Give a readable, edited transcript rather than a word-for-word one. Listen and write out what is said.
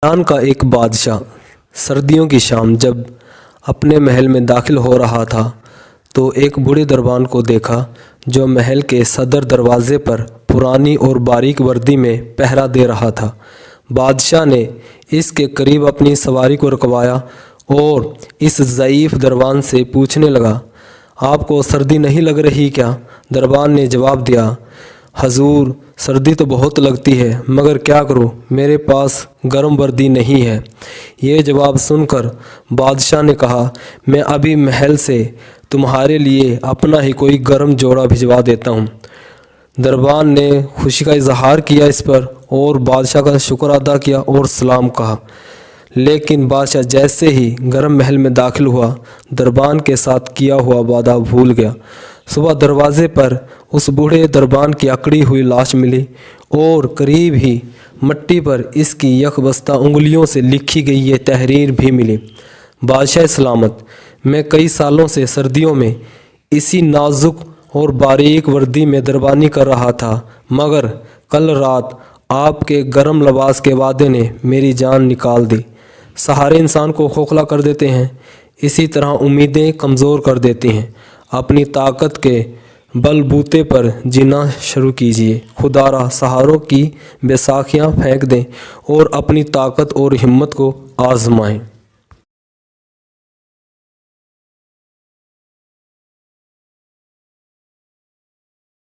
ایران کا ایک بادشاہ سردیوں کی شام جب اپنے محل میں داخل ہو رہا تھا تو ایک بوڑھے دربان کو دیکھا جو محل کے صدر دروازے پر پرانی اور باریک وردی میں پہرا دے رہا تھا۔ بادشاہ نے اس کے قریب اپنی سواری کو رکوایا اور اس ضعیف دربان سے پوچھنے لگا، آپ کو سردی نہیں لگ رہی کیا؟ دربان نے جواب دیا، حضور سردی تو بہت لگتی ہے مگر کیا کروں، میرے پاس گرم وردی نہیں ہے۔ یہ جواب سن کر بادشاہ نے کہا، میں ابھی محل سے تمہارے لیے اپنا ہی کوئی گرم جوڑا بھجوا دیتا ہوں۔ دربان نے خوشی کا اظہار کیا اس پر اور بادشاہ کا شکر ادا کیا اور سلام کہا، لیکن بادشاہ جیسے ہی گرم محل میں داخل ہوا دربان کے ساتھ کیا ہوا وعدہ بھول گیا۔ صبح دروازے پر اس بوڑھے دربان کی اکڑی ہوئی لاش ملی اور قریب ہی مٹی پر اس کی یک بستہ انگلیوں سے لکھی گئی یہ تحریر بھی ملی، بادشاہ سلامت، میں کئی سالوں سے سردیوں میں اسی نازک اور باریک وردی میں دربانی کر رہا تھا مگر کل رات آپ کے گرم لباس کے وعدے نے میری جان نکال دی۔ سہارے انسان کو کھوکھلا کر دیتے ہیں، اسی طرح امیدیں کمزور کر دیتی ہیں۔ اپنی طاقت کے بل بوتے پر جینا شروع کیجیے، خدا را سہاروں کی بیساکھیاں پھینک دیں اور اپنی طاقت اور ہمت کو آزمائیں۔